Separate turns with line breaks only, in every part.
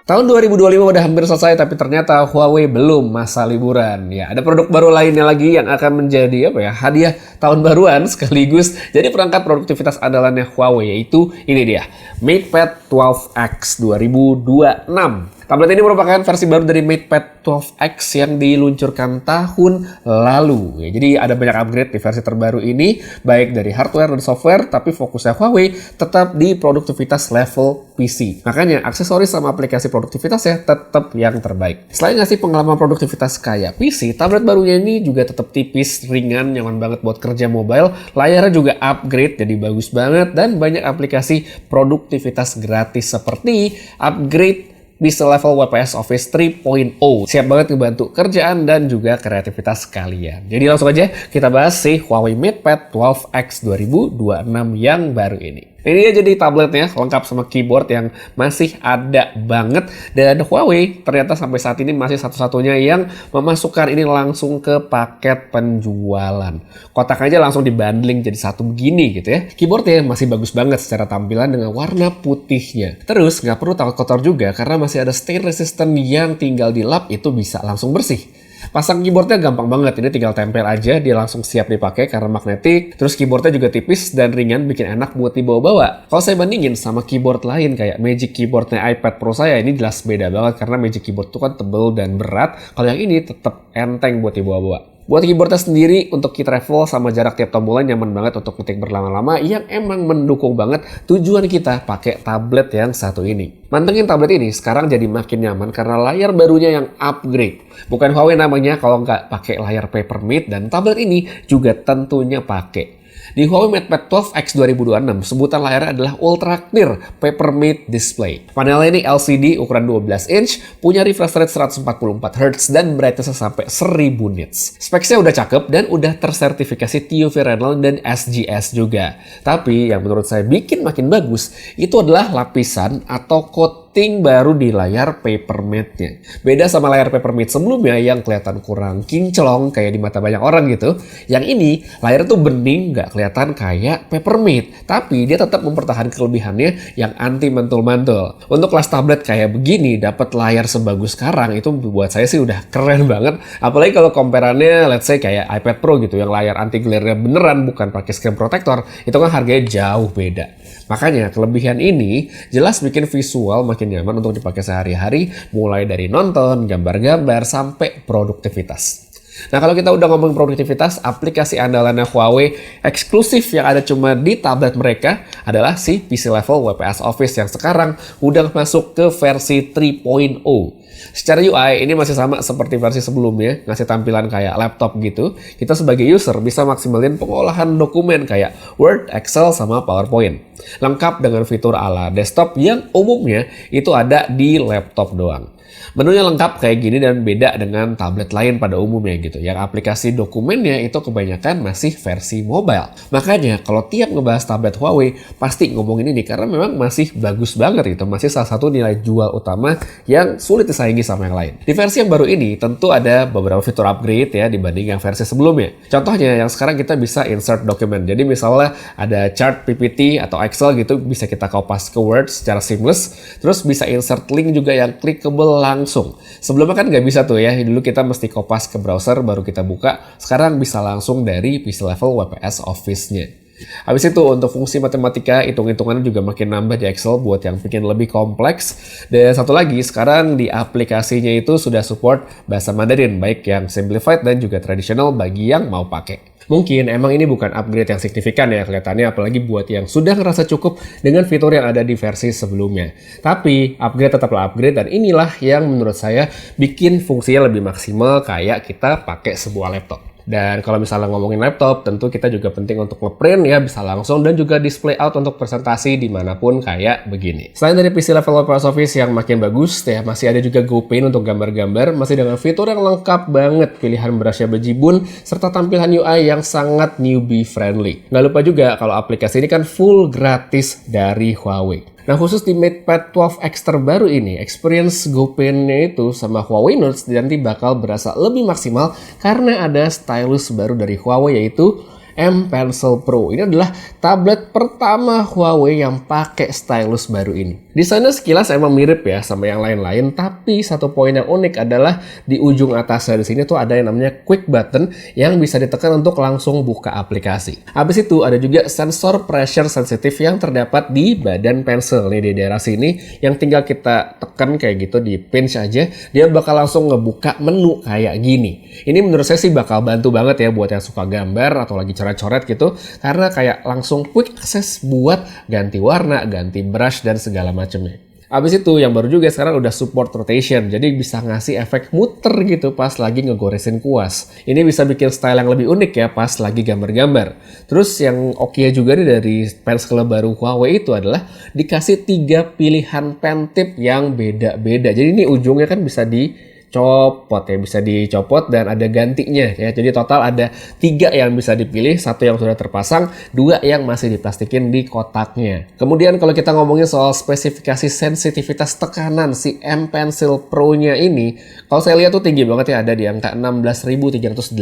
Tahun 2025 udah hampir selesai, tapi ternyata Huawei belum masa liburan. Ya, ada produk baru lainnya lagi yang akan menjadi hadiah tahun baruan sekaligus jadi perangkat produktivitas andalannya Huawei, yaitu ini dia, MatePad 12X 2026. Tablet ini merupakan versi baru dari MatePad 12X yang diluncurkan tahun lalu. Ya, jadi ada banyak upgrade di versi terbaru ini, baik dari hardware dan software, tapi fokusnya Huawei tetap di produktivitas level PC. Makanya aksesoris sama aplikasi produktivitasnya tetap yang terbaik. Selain ngasih pengalaman produktivitas kayak PC, tablet barunya ini juga tetap tipis, ringan, nyaman banget buat kerja mobile. Layarnya juga upgrade jadi bagus banget dan banyak aplikasi produktivitas gratis seperti upgrade bisa level WPS Office 3.0. Siap banget ngebantu kerjaan dan juga kreativitas kalian. Jadi langsung aja kita bahas si Huawei MatePad 12X 2026 yang baru ini. Ini dia jadi tabletnya, lengkap sama keyboard yang masih ada banget. Dan Huawei ternyata sampai saat ini masih satu-satunya yang memasukkan ini langsung ke paket penjualan. Kotak aja langsung dibundling jadi satu begini gitu ya. Keyboardnya masih bagus banget secara tampilan dengan warna putihnya. Terus nggak perlu takut kotor juga karena masih ada stain resistant yang tinggal dilap itu bisa langsung bersih. Pasang keyboardnya gampang banget, ini tinggal tempel aja, dia langsung siap dipakai karena magnetik. Terus keyboardnya juga tipis dan ringan, bikin enak buat dibawa-bawa. Kalau saya bandingin sama keyboard lain kayak Magic Keyboardnya iPad Pro saya, ini jelas beda banget karena Magic Keyboard itu kan tebel dan berat. Kalau yang ini tetap enteng buat dibawa-bawa. Buat keyboardnya sendiri, untuk key travel sama jarak tiap tombolnya nyaman banget untuk ngetik berlama-lama yang emang mendukung banget tujuan kita pakai tablet yang satu ini. Mantengin tablet ini sekarang jadi makin nyaman karena layar barunya yang upgrade. Bukan Huawei namanya kalau nggak pakai layar Papermate, dan tablet ini juga tentunya pakai. Di Huawei MatePad 12X 2026, sebutan layarnya adalah Ultra Clear Papermate Display. Panelnya ini LCD ukuran 12 inch, punya refresh rate 144Hz dan brightness sampai 1000 nits. Speksnya udah cakep dan udah tersertifikasi TÜV Rheinland dan SGS juga. Tapi yang menurut saya bikin makin bagus, itu adalah lapisan atau coating baru di layar Papermate-nya. Beda sama layar Papermate sebelumnya yang kelihatan kurang kinclong kayak di mata banyak orang gitu. Yang ini, layar tuh bening, nggak kelihatan kayak Papermate. Tapi dia tetap mempertahankan kelebihannya yang anti mantul-mantul. Untuk kelas tablet kayak begini, dapat layar sebagus sekarang, itu buat saya sih udah keren banget. Apalagi kalau comparannya, let's say kayak iPad Pro gitu, yang layar anti-glare-nya beneran, bukan pakai screen protector, itu kan harganya jauh beda. Makanya kelebihan ini jelas bikin visual makin nyaman untuk dipakai sehari-hari, mulai dari nonton, gambar-gambar, sampai produktivitas. Nah, kalau kita udah ngomongin produktivitas, aplikasi andalannya Huawei eksklusif yang ada cuma di tablet mereka adalah si PC level WPS Office yang sekarang udah masuk ke versi 3.0. Secara UI ini masih sama seperti versi sebelumnya, ngasih tampilan kayak laptop gitu. Kita sebagai user bisa maksimalin pengolahan dokumen kayak Word, Excel, sama PowerPoint. Lengkap dengan fitur ala desktop yang umumnya itu ada di laptop doang. Menunya lengkap kayak gini dan beda dengan tablet lain pada umumnya gitu. Yang aplikasi dokumennya itu kebanyakan masih versi mobile. Makanya kalau tiap ngebahas tablet Huawei pasti ngomongin ini karena memang masih bagus banget gitu. Masih salah satu nilai jual utama yang sulit disaingi sama yang lain. Di versi yang baru ini tentu ada beberapa fitur upgrade ya dibanding yang versi sebelumnya. Contohnya yang sekarang kita bisa insert dokumen. Jadi misalnya ada chart PPT atau Excel gitu bisa kita kopas ke Word secara seamless. Terus bisa insert link juga yang clickable langsung. Sebelumnya kan nggak bisa tuh ya, dulu kita mesti kopas ke browser baru kita buka, sekarang bisa langsung dari PC level WPS Office-nya. Habis itu untuk fungsi matematika, hitung-hitungannya juga makin nambah di Excel buat yang bikin lebih kompleks. Dan satu lagi, sekarang di aplikasinya itu sudah support bahasa Mandarin, baik yang simplified dan juga tradisional bagi yang mau pakai. Mungkin emang ini bukan upgrade yang signifikan ya kelihatannya, apalagi buat yang sudah ngerasa cukup dengan fitur yang ada di versi sebelumnya. Tapi upgrade tetaplah upgrade dan inilah yang menurut saya bikin fungsinya lebih maksimal kayak kita pakai sebuah laptop. Dan kalau misalnya ngomongin laptop, tentu kita juga penting untuk ngeprint ya, bisa langsung dan juga display out untuk presentasi dimanapun kayak begini. Selain dari PC level WPS Office yang makin bagus, ya masih ada juga GoPaint untuk gambar-gambar, masih dengan fitur yang lengkap banget, pilihan brushnya bejibun, serta tampilan UI yang sangat newbie friendly. Nggak lupa juga kalau aplikasi ini kan full gratis dari Huawei. Nah, khusus di MatePad 12X terbaru ini, experience GoPaint-nya itu sama Huawei Notes nanti bakal berasa lebih maksimal karena ada stylus baru dari Huawei yaitu M Pencil Pro. Ini adalah tablet pertama Huawei yang pakai stylus baru ini. Desainnya sekilas emang mirip ya sama yang lain-lain, tapi satu poin yang unik adalah di ujung atasnya di sini tuh ada yang namanya quick button yang bisa ditekan untuk langsung buka aplikasi. Habis itu ada juga sensor pressure sensitif yang terdapat di badan pensil nih di daerah sini, yang tinggal kita tekan kayak gitu di pinch aja, dia bakal langsung ngebuka menu kayak gini. Ini menurut saya sih bakal bantu banget ya buat yang suka gambar atau lagi coret-coret gitu, karena kayak langsung quick access buat ganti warna, ganti brush dan segala macamnya. Abis itu yang baru juga sekarang udah support rotation, jadi bisa ngasih efek muter gitu pas lagi ngegoresin kuas. Ini bisa bikin style yang lebih unik ya pas lagi gambar-gambar. Terus yang oke juga nih dari pensil baru Huawei itu adalah dikasih 3 pilihan pen tip yang beda-beda. Jadi ini ujungnya kan bisa dicopot ya, bisa dicopot dan ada gantinya ya. Jadi total ada 3 yang bisa dipilih, 1 yang sudah terpasang, 2 yang masih diplastikin di kotaknya. Kemudian kalau kita ngomongin soal spesifikasi sensitivitas tekanan si M Pencil Pro-nya ini, kalau saya lihat tuh tinggi banget ya, ada di angka 16.384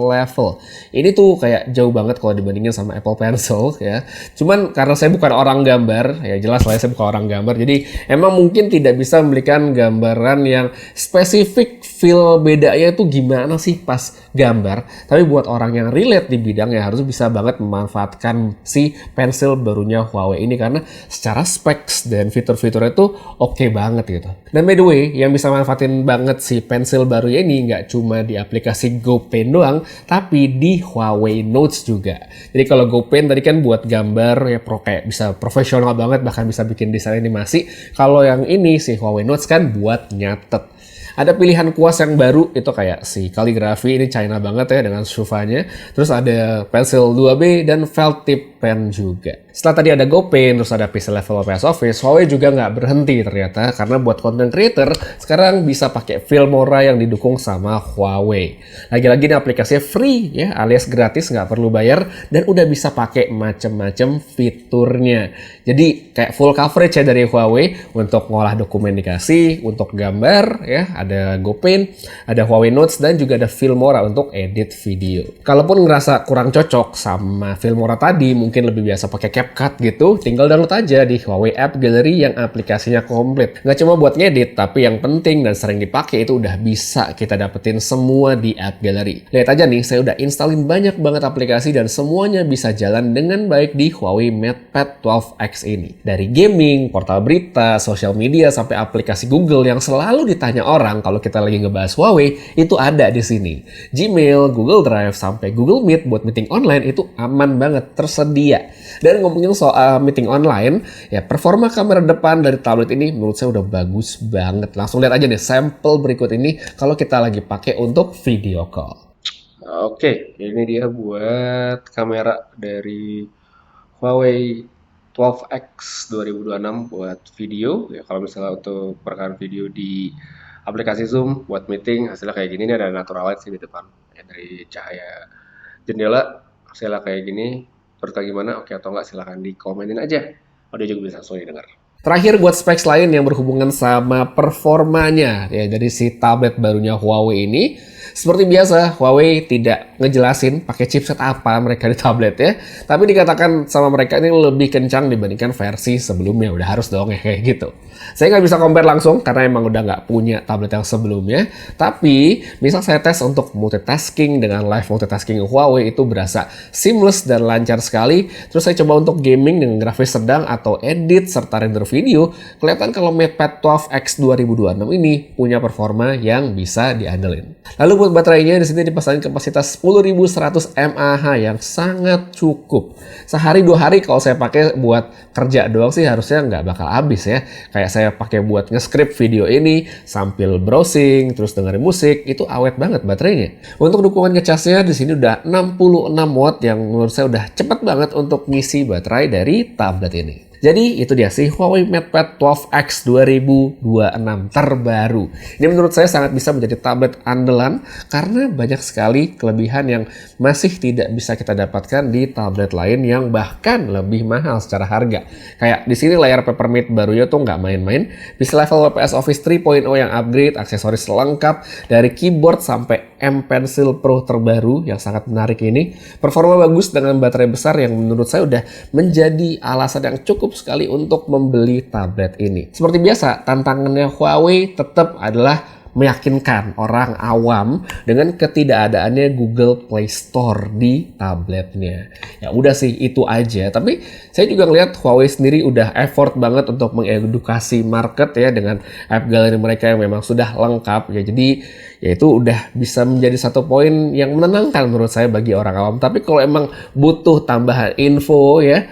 level. Ini tuh kayak jauh banget kalau dibandingin sama Apple Pencil ya. Cuman karena saya bukan orang gambar, ya jelas lah saya bukan orang gambar, jadi emang mungkin tidak bisa memberikan gambaran yang spesifik feel bedanya itu gimana sih pas gambar. Tapi buat orang yang relate di bidangnya harus bisa banget memanfaatkan si pensil barunya Huawei ini, karena secara specs dan fitur-fiturnya tuh oke banget gitu. Dan by the way, yang bisa manfaatin banget si pensil baru ini nggak cuma di aplikasi GoPen doang, tapi di Huawei Notes juga. Jadi kalau GoPen tadi kan buat gambar ya, kayak bisa profesional banget, bahkan bisa bikin desain animasi. Kalau yang ini si Huawei Notes kan buat nyatet. Ada pilihan kuas yang baru, itu kayak si kaligrafi, ini China banget ya dengan Shufanya. Terus ada pensil 2B dan felt tip pen juga. Setelah tadi ada GoPen, terus ada PC Level PS Office, Huawei juga nggak berhenti ternyata, karena buat content creator sekarang bisa pakai Filmora yang didukung sama Huawei. Lagi-lagi ini aplikasinya free ya, alias gratis, nggak perlu bayar, dan udah bisa pakai macem-macem fiturnya. Jadi kayak full coverage ya dari Huawei untuk ngolah dokumen dikasih, untuk gambar ya, ada GoPen, ada Huawei Notes, dan juga ada Filmora untuk edit video. Kalaupun ngerasa kurang cocok sama Filmora tadi, mungkin lebih biasa pakai CapCut gitu, tinggal download aja di Huawei App Gallery yang aplikasinya komplit. Nggak cuma buat ngedit, tapi yang penting dan sering dipakai itu udah bisa kita dapetin semua di App Gallery. Lihat aja nih, saya udah installin banyak banget aplikasi dan semuanya bisa jalan dengan baik di Huawei MatePad 12X ini. Dari gaming, portal berita, sosial media, sampai aplikasi Google yang selalu ditanya orang kalau kita lagi ngebahas Huawei, itu ada di sini. Gmail, Google Drive, sampai Google Meet buat meeting online itu aman banget, tersedia. Dan ngomongin soal meeting online, ya performa kamera depan dari tablet ini menurut saya udah bagus banget. Langsung lihat aja deh sampel berikut ini kalau kita lagi pakai untuk video call. Oke, ini dia buat kamera dari Huawei 12X 2026 buat video. Ya kalau misalnya untuk perekaman video di aplikasi Zoom buat meeting, hasilnya kayak gini. Ini ada natural light sih di depan ya, dari cahaya jendela hasilnya kayak gini. Menurut gimana? Oke atau enggak? Silahkan dikomenin aja. Audio juga bisa langsung didengar. Terakhir buat specs lain yang berhubungan sama performanya ya, dari si tablet barunya Huawei ini. Seperti biasa, Huawei tidak ngejelasin pakai chipset apa mereka di tablet ya. Tapi dikatakan sama mereka ini lebih kencang dibandingkan versi sebelumnya. Udah harus dong ya kayak gitu. Saya nggak bisa compare langsung karena emang udah nggak punya tablet yang sebelumnya. Tapi misal saya tes untuk multitasking dengan live multitasking Huawei itu berasa seamless dan lancar sekali. Terus saya coba untuk gaming dengan grafis sedang atau edit serta render video. Kelihatan kalau MatePad 12X 2026 ini punya performa yang bisa diandelin. Lalu buat baterainya di sini dipasangin kapasitas 10.100 mAh yang sangat cukup. Sehari 2 hari kalau saya pakai buat kerja doang sih harusnya nggak bakal habis ya. Kayak saya pakai buat nge-script video ini sambil browsing terus dengerin musik, itu awet banget baterainya. Untuk dukungan ngecasnya di sini udah 66 watt yang menurut saya udah cepet banget untuk ngisi baterai dari tablet ini. Jadi itu dia sih Huawei MatePad 12X 2026 terbaru. Ini menurut saya sangat bisa menjadi tablet andalan karena banyak sekali kelebihan yang masih tidak bisa kita dapatkan di tablet lain yang bahkan lebih mahal secara harga. Kayak di sini layar Peppermint barunya tuh nggak main-main. Bisa level PS Office 3.0 yang upgrade, aksesoris lengkap dari keyboard sampai M Pencil Pro terbaru yang sangat menarik ini. Performa bagus dengan baterai besar yang menurut saya udah menjadi alasan yang cukup sekali untuk membeli tablet ini. Seperti biasa, tantangannya Huawei tetap adalah meyakinkan orang awam dengan ketidakadaannya Google Play Store di tabletnya. Ya udah sih, itu aja. Tapi saya juga ngeliat Huawei sendiri udah effort banget untuk mengedukasi market ya dengan app gallery mereka yang memang sudah lengkap ya. Jadi ya itu udah bisa menjadi satu poin yang menenangkan menurut saya bagi orang awam. Tapi kalau emang butuh tambahan info ya,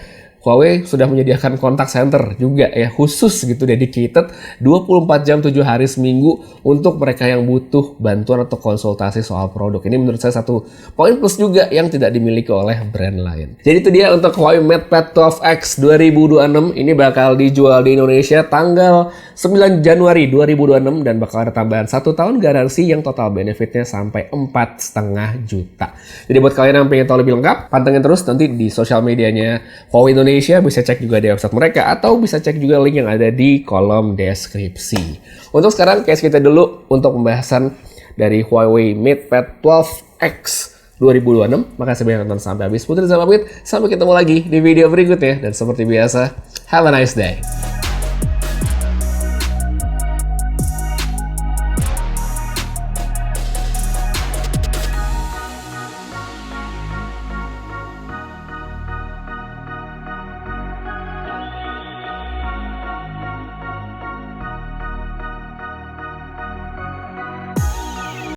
Huawei sudah menyediakan kontak center juga ya, khusus gitu, dedicated 24 jam 7 hari seminggu untuk mereka yang butuh bantuan atau konsultasi soal produk. Ini menurut saya satu poin plus juga yang tidak dimiliki oleh brand lain. Jadi itu dia untuk Huawei MatePad 12X 2026. Ini bakal dijual di Indonesia tanggal 9 Januari 2026 dan bakal ada tambahan 1 tahun garansi yang total benefitnya sampai 4,5 juta. Jadi buat kalian yang pengen tahu lebih lengkap, pantengin terus nanti di sosial medianya Huawei Indonesia. Bisa cek juga di website mereka atau bisa cek juga link yang ada di kolom deskripsi. Untuk sekarang case kita dulu untuk pembahasan dari Huawei MatePad 12X 2026. Makasih banyak nonton sampai habis. Putri sama Pit, sampai ketemu lagi di video berikutnya. Dan seperti biasa, have a nice day.